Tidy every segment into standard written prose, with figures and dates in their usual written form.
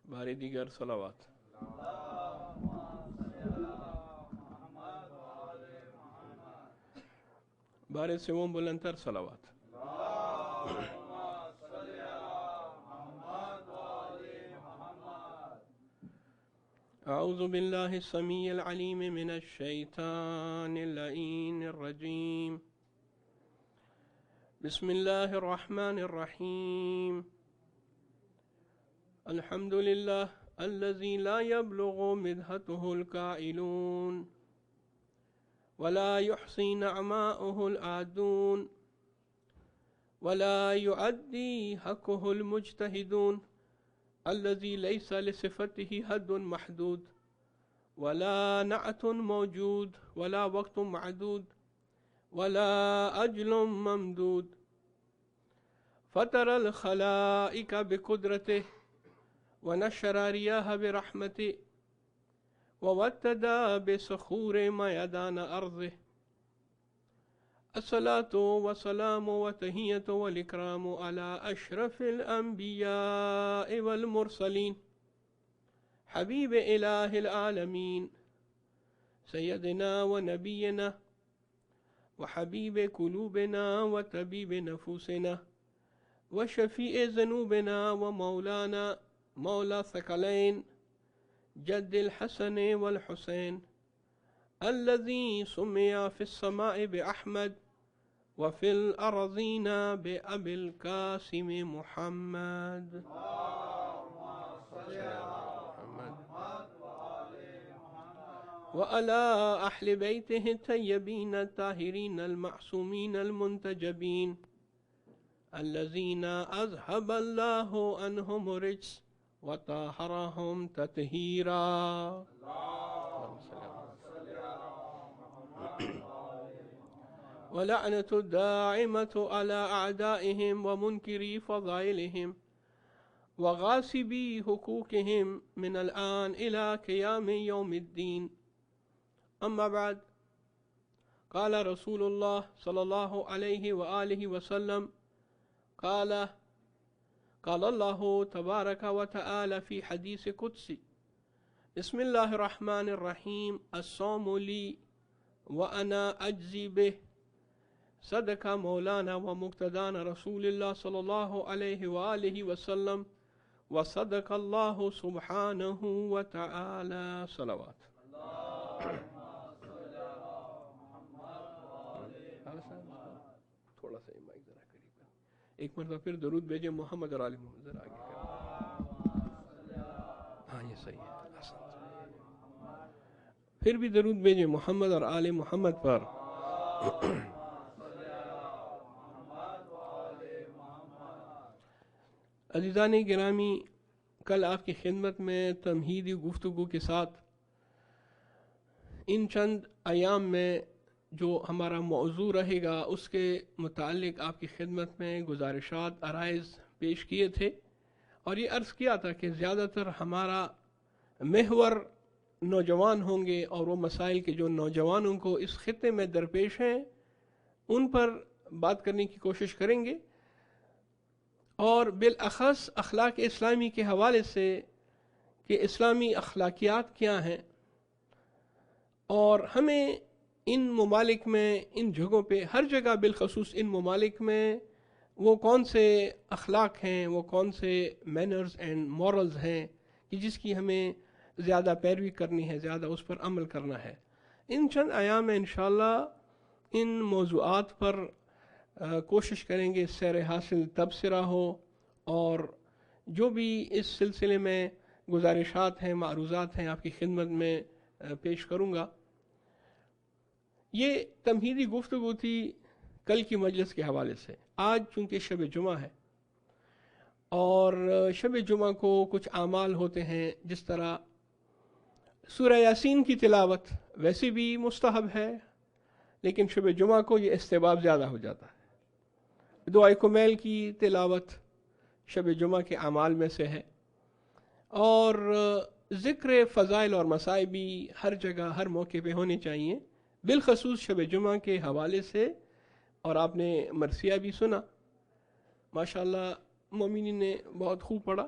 باری دیگر صلوات. بار سوم بلندتر صلوات. أعوذ بالله السميع العليم من الشيطان اللعين الرجيم. بسم الله الرحمن الرحيم. الحمد لله الذي لا يبلغ مدحته القائلون ولا يحصي نعماؤه العادون ولا يؤدي حقه المجتهدون الذي ليس لصفته حد محدود ولا نعت موجود ولا وقت معدود ولا أجل ممدود. فطر الخلائق بقدرته ونشر رياح برحمته ووتد بصخور ميدان أرضه. الصلاة والسلام والتحية والإكرام على أشرف الأنبياء والمرسلين حبيب إله العالمين سيدنا ونبينا وحبيب قلوبنا وطبيب نفوسنا وشفيع ذنوبنا ومولانا مولى الثقلين جد الحسن والحسين الذي سمي في السماء بأحمد وفي الأرضين بأبي القاسم محمد. وعلى أهل بيته الطيبين الطاهرين المعصومين المنتجبين الذين أذهب الله عنهم الرجس وطهرهم تطهيرا. ولعنة الدائمة على أعدائهم ومنكري فضائلهم وغاصبي حقوقهم من الآن إلى قيام يوم الدين. أما بعد، قال رسول الله صلى الله عليه وآله وسلم قال الله تبارك وتعالى في حديث قدسي: بسم الله الرحمن الرحيم الصوم لي وأنا أجزي به. صدق مولانا ومقتدانا رسول الله صلى الله عليه وآله وسلم وصدق الله سبحانه وتعالى. صلوات. تھوڑا سا مائک ذرا قریب کر. ایک مرتبہ پھر درود بھیجیں محمد اور آل محمد. ذرا آگے کر. ہاں یہ صحیح ہے. پھر بھی درود بھیجیں محمد اور آل محمد پر. عزیزان گرامی، کل آپ کی خدمت میں تمہیدی گفتگو کے ساتھ ان چند ایام میں جو ہمارا موضوع رہے گا اس کے متعلق آپ کی خدمت میں گزارشات عرائض پیش کیے تھے، اور یہ عرض کیا تھا کہ زیادہ تر ہمارا محور نوجوان ہوں گے، اور وہ مسائل کے جو نوجوانوں کو اس خطے میں درپیش ہیں ان پر بات کرنے کی کوشش کریں گے، اور بالاخص اخلاق اسلامی کے حوالے سے کہ اسلامی اخلاقیات کیا ہیں، اور ہمیں ان ممالک میں، ان جگہوں پہ، ہر جگہ بالخصوص ان ممالک میں وہ کون سے اخلاق ہیں، وہ کون سے مینرز اینڈ مورلز ہیں کہ جس کی ہمیں زیادہ پیروی کرنی ہے، زیادہ اس پر عمل کرنا ہے. ان چند ایام میں انشاءاللہ ان موضوعات پر کوشش کریں گے سیر حاصل تبصرہ ہو، اور جو بھی اس سلسلے میں گزارشات ہیں، معروضات ہیں، آپ کی خدمت میں پیش کروں گا. یہ تمہیدی گفتگو تھی کل کی مجلس کے حوالے سے. آج چونکہ شب جمعہ ہے، اور شب جمعہ کو کچھ اعمال ہوتے ہیں، جس طرح سورہ یاسین کی تلاوت ویسے بھی مستحب ہے، لیکن شب جمعہ کو یہ استحباب زیادہ ہو جاتا ہے. دعائے کمیل کی تلاوت شب جمعہ کے اعمال میں سے ہے، اور ذکر فضائل اور مسائب بھی ہر جگہ ہر موقع پہ ہونے چاہیے، بالخصوص شب جمعہ کے حوالے سے. اور آپ نے مرثیہ بھی سنا، ماشاءاللہ مومنین نے بہت خوب پڑھا.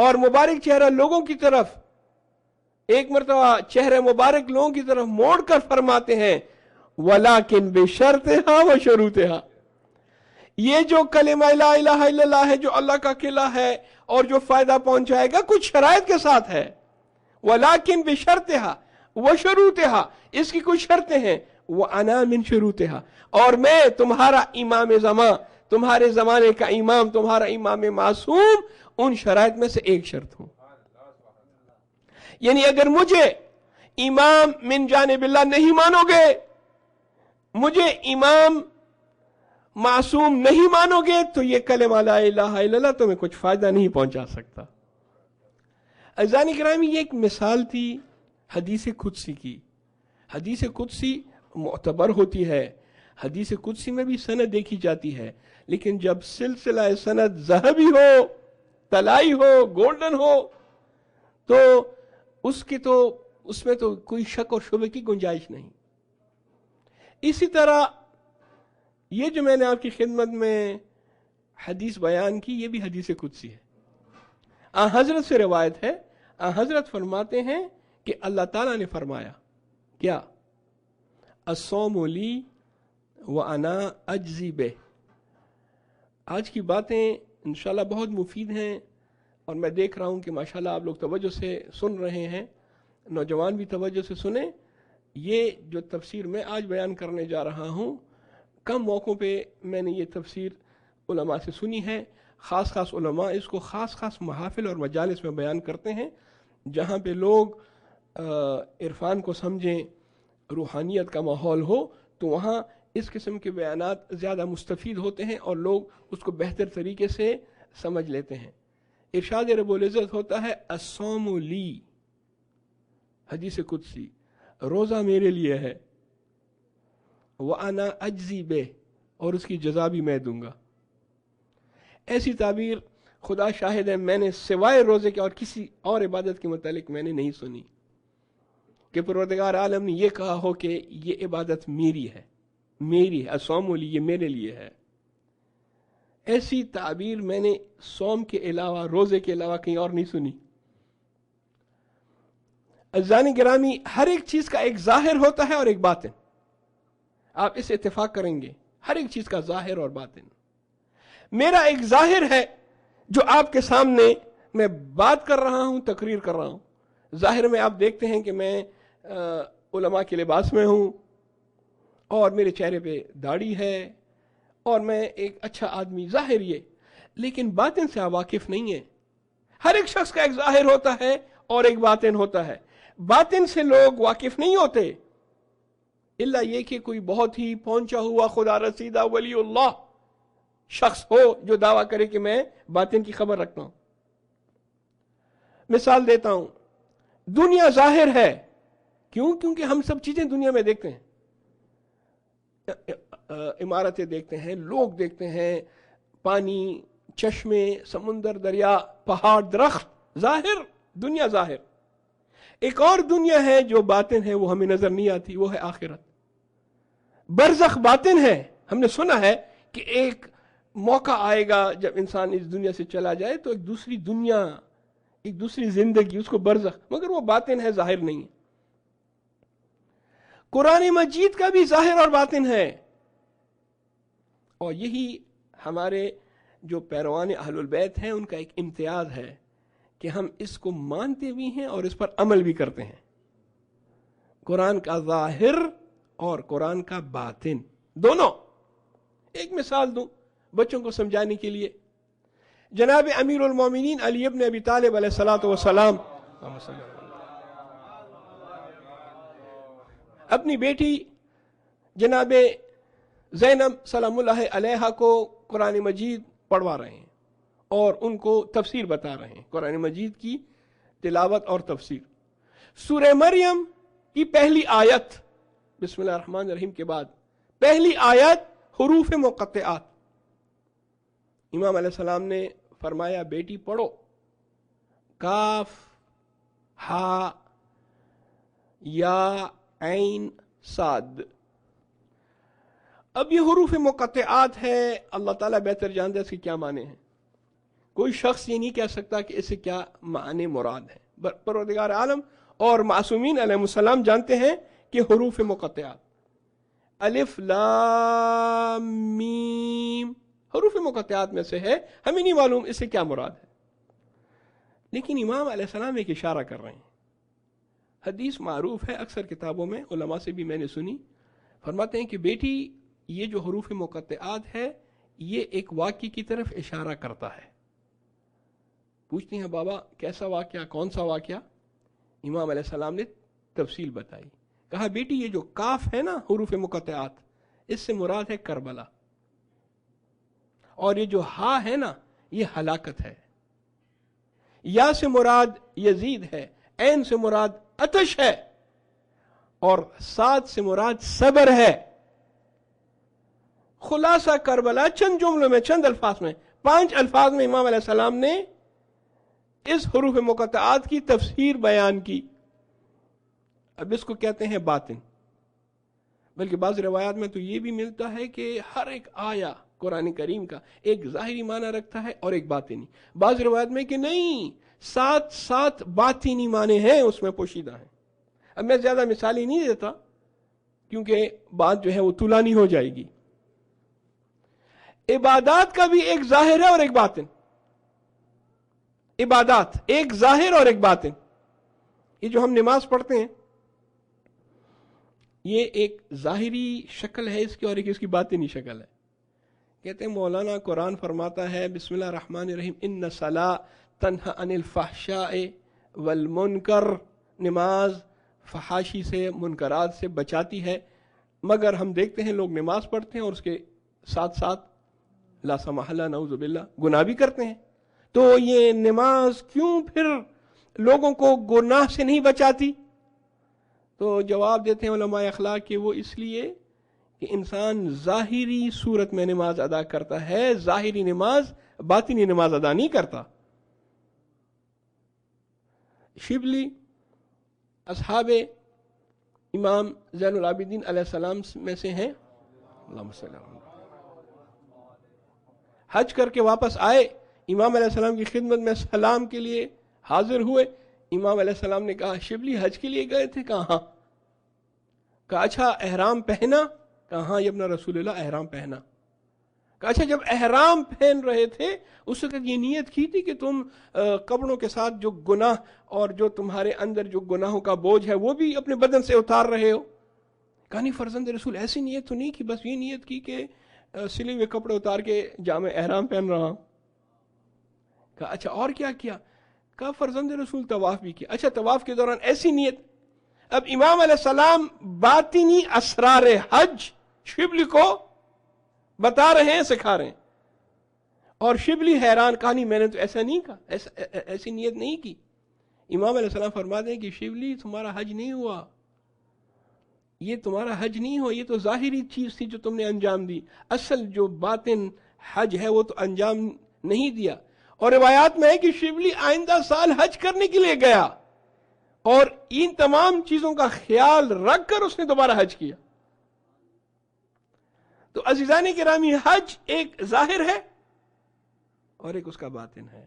اور مبارک چہرہ لوگوں کی طرف، ایک مرتبہ چہرہ مبارک لوگوں کی طرف موڑ کر فرماتے ہیں وَلَكِنْ بِشَرْطِهَا وَشُرُوطِهَا، یہ جو کلمہ لا الہ الا اللہ ہے، جو اللہ کا قلعہ ہے اور جو فائدہ پہنچائے گا، کچھ شرائط کے ساتھ ہے. وَلَكِنْ بِشَرْطِهَا وَشُرُوطِهَا، اس کی کچھ شرطیں ہیں. وَأَنَا مِن شُرُوطِهَا، اور میں تمہارا امام زمان، تمہارے زمانے کا امام، تمہارا امام معصوم، ان شرائط میں سے ایک شرط ہوں. یعنی اگر مجھے امام من جانب اللہ نہیں مانو گے، مجھے امام معصوم نہیں مانو گے، تو یہ کلمہ لا الہ الا اللہ تمہیں کچھ فائدہ نہیں پہنچا سکتا. عزیزان کرام، یہ ایک مثال تھی حدیث قدسی کی. حدیث قدسی معتبر ہوتی ہے، حدیث قدسی میں بھی سند دیکھی جاتی ہے، لیکن جب سلسلہ سند ذہبی ہو، طلائی ہو، گولڈن ہو، تو اس میں تو کوئی شک اور شبہ کی گنجائش نہیں. اسی طرح یہ جو میں نے آپ کی خدمت میں حدیث بیان کی، یہ بھی حدیث قدسی ہے. حضرت سے روایت ہے، حضرت فرماتے ہیں کہ اللہ تعالیٰ نے فرمایا کیا؟ الصوم لی وانا اجزی بہ. آج کی باتیں انشاءاللہ بہت مفید ہیں، اور میں دیکھ رہا ہوں کہ ماشاءاللہ آپ لوگ توجہ سے سن رہے ہیں، نوجوان بھی توجہ سے سنیں. یہ جو تفسیر میں آج بیان کرنے جا رہا ہوں، کم موقعوں پہ میں نے یہ تفسیر علماء سے سنی ہے. خاص علماء اس کو خاص محافل اور مجالس میں بیان کرتے ہیں، جہاں پہ لوگ عرفان کو سمجھیں، روحانیت کا ماحول ہو، تو وہاں اس قسم کے بیانات زیادہ مستفید ہوتے ہیں اور لوگ اس کو بہتر طریقے سے سمجھ لیتے ہیں. ارشاد رب العزت ہوتا ہے الصوم لی، حدیث قدسی، روزہ میرے لیے ہے، وَأَنَا أَجْزِي بِهِ، اور اس کی جزا بھی میں دوں گا. ایسی تعبیر خدا شاہد ہے میں نے سوائے روزے کے اور کسی اور عبادت کے متعلق میں نے نہیں سنی کہ پروردگار عالم نے یہ کہا ہو کہ یہ عبادت میری ہے، الصوم لی، یہ میرے لیے ہے. ایسی تعبیر میں نے صوم کے علاوہ، روزے کے علاوہ کہیں اور نہیں سنی. عزیزان گرامی، ہر ایک چیز کا ایک ظاہر ہوتا ہے اور ایک باطن. آپ اس اتفاق کریں گے، ہر ایک چیز کا ظاہر اور باطن. میرا ایک ظاہر ہے جو آپ کے سامنے میں بات کر رہا ہوں، تقریر کر رہا ہوں. ظاہر میں آپ دیکھتے ہیں کہ میں علماء کے لباس میں ہوں، اور میرے چہرے پہ داڑھی ہے، اور میں ایک اچھا آدمی، ظاہر یہ. لیکن باطن سے آپ واقف نہیں ہیں. ہر ایک شخص کا ایک ظاہر ہوتا ہے اور ایک باطن ہوتا ہے. باطن سے لوگ واقف نہیں ہوتے الا یہ کہ کوئی بہت ہی پہنچا ہوا خدا رسیدہ ولی اللہ شخص ہو جو دعویٰ کرے کہ میں باطن کی خبر رکھتا ہوں. مثال دیتا ہوں، دنیا ظاہر ہے، کیونکہ ہم سب چیزیں دنیا میں دیکھتے ہیں. عمارتیں دیکھتے ہیں، لوگ دیکھتے ہیں، پانی، چشمے، سمندر، دریا، پہاڑ، درخت، ظاہر، دنیا ظاہر. ایک اور دنیا ہے جو باطن ہے، وہ ہمیں نظر نہیں آتی، وہ ہے آخرت. برزخ باطن ہے. ہم نے سنا ہے کہ ایک موقع آئے گا جب انسان اس دنیا سے چلا جائے تو ایک دوسری دنیا، ایک دوسری زندگی، اس کو برزخ، مگر وہ باطن ہے، ظاہر نہیں ہے. قرآن مجید کا بھی ظاہر اور باطن ہے، اور یہی ہمارے جو پیروان اہل البیت ہیں ان کا ایک امتیاز ہے کہ ہم اس کو مانتے بھی ہیں اور اس پر عمل بھی کرتے ہیں. قرآن کا ظاہر اور قرآن کا باطن دونوں. ایک مثال دوں بچوں کو سمجھانے کے لیے. جناب امیر المومنین علی ابن ابی طالب علیہ الصلوۃ والسلام اپنی بیٹی جناب زینب سلام اللہ علیہا کو قرآن مجید پڑھوا رہے ہیں اور ان کو تفسیر بتا رہے ہیں، قرآن مجید کی تلاوت اور تفسیر. سورہ مریم کی پہلی آیت، بسم اللہ الرحمن الرحیم کے بعد پہلی آیت حروف مقطعات. امام علیہ السلام نے فرمایا بیٹی پڑھو، کاف، ہا، یا، عین، صاد. اب یہ حروف مقطعات ہے، اللہ تعالیٰ بہتر جانتا ہے اس کے کیا معنی ہیں. کوئی شخص یہ نہیں کہہ سکتا کہ اسے کیا معنی مراد ہے۔ پروردگار عالم اور معصومین علیہ السلام جانتے ہیں کہ حروف مقطعات الف لام میم حروف مقطعات میں سے ہے، ہمیں نہیں معلوم اس سے کیا مراد ہے، لیکن امام علیہ السلام ایک اشارہ کر رہے ہیں۔ حدیث معروف ہے، اکثر کتابوں میں علماء سے بھی میں نے سنی، فرماتے ہیں کہ بیٹی یہ جو حروف مقطعات ہے یہ ایک واقعے کی طرف اشارہ کرتا ہے۔ پوچھتے ہیں بابا کیسا واقعہ، کون سا واقعہ؟ امام علیہ السلام نے تفصیل بتائی، کہا بیٹی یہ جو کاف ہے نا حروف مقطعات، اس سے مراد ہے کربلا، اور یہ جو ہا ہے نا یہ ہلاکت ہے، یا سے مراد یزید ہے، عین سے مراد آتش ہے، اور صاد سے مراد صبر ہے۔ خلاصہ کربلا چند جملوں میں، چند الفاظ میں، 5 الفاظ میں امام علیہ السلام نے اس حروف مقطعات کی تفسیر بیان کی۔ اب اس کو کہتے ہیں باطن، بلکہ بعض روایات میں تو یہ بھی ملتا ہے کہ ہر ایک آیا قرآن کریم کا ایک ظاہری معنی رکھتا ہے اور ایک باطنی، بعض روایت میں کہ نہیں 7 باطنی معنی ہیں اس میں پوشیدہ ہیں۔ اب میں زیادہ مثالیں نہیں دیتا کیونکہ بات جو ہے وہ طولانی ہو جائے گی۔ عبادات کا بھی ایک ظاہر ہے اور ایک باطن، عبادات ایک ظاہر اور ایک باطن۔ یہ جو ہم نماز پڑھتے ہیں یہ ایک ظاہری شکل ہے اس کی اور ایک اس کی باطنی شکل ہے۔ کہتے ہیں مولانا قرآن فرماتا ہے بسم اللہ الرحمن الرحیم ان الصلاۃ تنہی عن الفحشاء والمنکر، نماز فحاشی سے منکرات سے بچاتی ہے، مگر ہم دیکھتے ہیں لوگ نماز پڑھتے ہیں اور اس کے ساتھ ساتھ لا سمح اللہ نعوذ باللہ گناہ بھی کرتے ہیں۔ تو یہ نماز کیوں پھر لوگوں کو گناہ سے نہیں بچاتی؟ تو جواب دیتے ہیں علماء اخلاق کہ وہ اس لیے کہ انسان ظاہری صورت میں نماز ادا کرتا ہے، ظاہری نماز باطنی نماز ادا نہیں کرتا۔ شبلی اصحاب امام زین العابدین علیہ السلام میں سے ہیں، اللہم صلی اللہ علیہ وسلم، حج کر کے واپس آئے، امام علیہ السلام کی خدمت میں سلام کے لیے حاضر ہوئے۔ امام علیہ السلام نے کہا شبلی حج کے لیے گئے تھے؟ کہا ہاں۔ کہا اچھا احرام پہنا؟ کہا ہاں یا ابن رسول اللہ احرام پہنا۔ کہا اچھا جب احرام پہن رہے تھے اس وقت یہ نیت کی تھی کہ تم کپڑوں کے ساتھ جو گناہ اور جو تمہارے اندر جو گناہوں کا بوجھ ہے وہ بھی اپنے بدن سے اتار رہے ہو؟ کہا نہیں فرزند رسول ایسی نیت تو نہیں کی، بس یہ نیت کی کہ سلے ہوئے کپڑے اتار کے جامع احرام پہن رہا ہوں۔ کہا اچھا اور کیا کیا؟ کہا فرزند رسول طواف بھی کیا۔ اچھا طواف کے دوران ایسی نیت؟ اب امام علیہ السلام باطنی اسرار حج شبلی کو بتا رہے ہیں، سکھا رہے ہیں، اور شبلی حیران، کہا نہیں میں نے تو ایسا نہیں کہا، ایسی نیت نہیں کی۔ امام علیہ السلام فرماتے ہیں کہ شبلی تمہارا حج نہیں ہوا، یہ تمہارا حج نہیں ہو، یہ تو ظاہری چیز تھی جو تم نے انجام دی، اصل جو باطن حج ہے وہ تو انجام نہیں دیا۔ اور روایات میں ہے کہ شبلی آئندہ سال حج کرنے کے لیے گیا اور ان تمام چیزوں کا خیال رکھ کر اس نے دوبارہ حج کیا۔ تو عزیزان گرامی حج ایک ظاہر ہے اور ایک اس کا باطن ہے،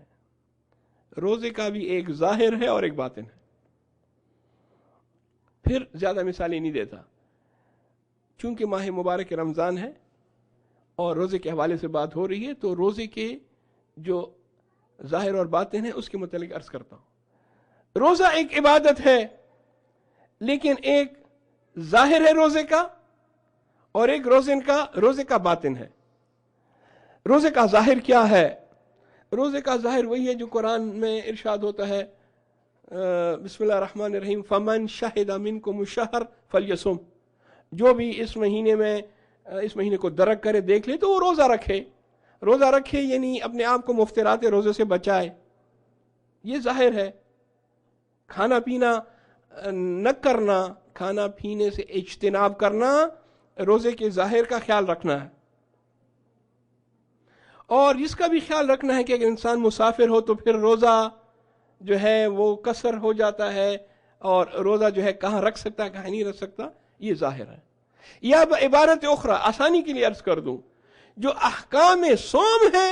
روزے کا بھی ایک ظاہر ہے اور ایک باطن ہے۔ پھر زیادہ مثالیں نہیں دیتا چونکہ ماہ مبارک رمضان ہے اور روزے کے حوالے سے بات ہو رہی ہے، تو روزے کے جو ظاہر اور باطن ہے اس کے متعلق عرض کرتا ہوں۔ روزہ ایک عبادت ہے لیکن ایک ظاہر ہے روزے کا اور ایک روزے کا باطن ہے۔ روزے کا ظاہر کیا ہے؟ روزے کا ظاہر وہی ہے جو قرآن میں ارشاد ہوتا ہے بسم اللہ الرحمن الرحیم فمن شہد منکم الشہر فلیصم، جو بھی اس مہینے کو درک کرے دیکھ لے تو وہ روزہ رکھے۔ روزہ رکھے یعنی اپنے آپ کو مفترات روزے سے بچائے، یہ ظاہر ہے۔ کھانا پینا نہ کرنا، کھانا پینے سے اجتناب کرنا روزے کے ظاہر کا خیال رکھنا ہے، اور اس کا بھی خیال رکھنا ہے کہ اگر انسان مسافر ہو تو پھر روزہ جو ہے وہ قصر ہو جاتا ہے، اور روزہ جو ہے کہاں رکھ سکتا ہے کہاں نہیں رکھ سکتا، یہ ظاہر ہے۔ یا عبارت اخرى آسانی کے لیے عرض کر دوں، جو احکام صوم ہے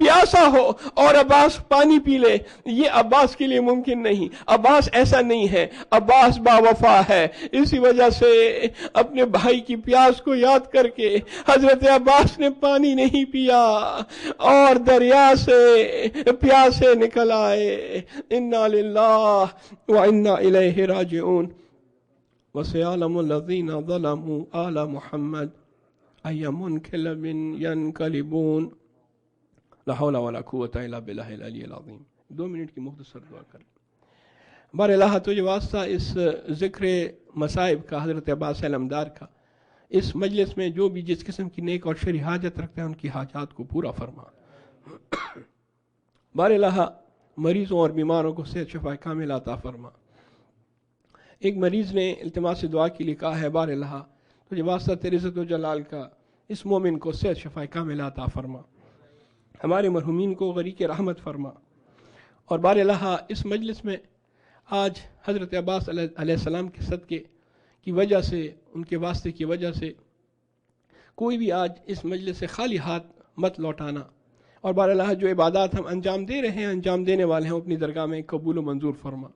پیاسا ہو اور عباس پانی پی لے، یہ عباس کے لیے ممکن نہیں. عباس ایسا نہیں ہے، عباس با وفا ہے. اسی وجہ سے اپنے بھائی کی پیاس کو یاد کر کے حضرت عباس نے پانی نہیں پیا اور دریا سے پیاسے نکل آئے. انا للہ وانا الیہ راجعون. وسيعلم الذين ظلموا آل محمد أي منقلب ينقلبون. لا حول ولا قوة إلا بالله العلی العظیم. 2 منٹ کی مختصر دعا کر. بار الہ تجھے واسطہ اس ذکر مصائب کا، حضرت عباس علمدار کا، اس مجلس میں جو بھی جس قسم کی نیک اور شرعی حاجت رکھتے ہیں ان کی حاجات کو پورا فرما. بار الہ مریضوں اور بیماروں کو صحت شفا کامل عطا فرما. ایک مریض نے التماس دعا کے لیے کہا ہے، بار الہ تجھے واسطہ تیرے عزت و جلال کا اس مومن کو صحت شفا کامل عطا فرما، ہمارے مرحومین کو غریق رحمت فرما. اور بار الہ اس مجلس میں آج حضرت عباس علیہ السلام کے صدقے کی وجہ سے، ان کے واسطے کی وجہ سے کوئی بھی آج اس مجلس سے خالی ہاتھ مت لوٹانا. اور بار الہ جو عبادات ہم انجام دے رہے ہیں، انجام دینے والے ہیں، اپنی درگاہ میں قبول و منظور فرما.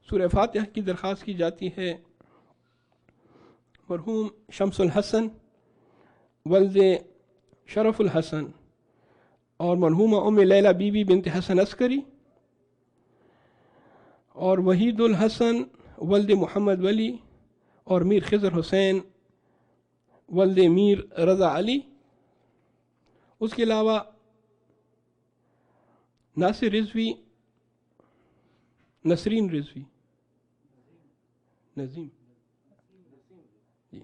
سورہ فاتحہ کی درخواست کی جاتی ہے مرحوم شمس الحسن ولد شرف الحسن اور مرحومہ ام لیلہ بی بی بنت حسن عسکری اور وحید الحسن ولد محمد ولی اور میر خضر حسین ولد میر رضا علی. اس کے علاوہ ناصر رضوی، نسرین رضوی، نظیم جی،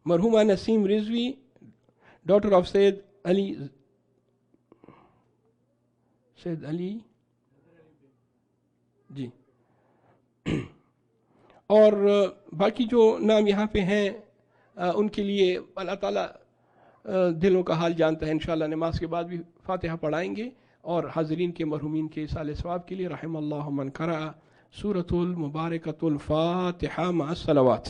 مرحومہ نسیم رضوی ڈاٹر آف سید علی جی. اور باقی جو نام یہاں پہ ہیں ان کے لیے اللہ تعالیٰ دلوں کا حال جانتا ہے. انشاءاللہ نماز کے بعد بھی فاتحہ پڑھائیں گے اور حاضرین کے مرحومین کے اصال ثواب کے لیے رحم اللہ من قرأ سورۃ المبارکۃ الفاتحہ مع الصلوات.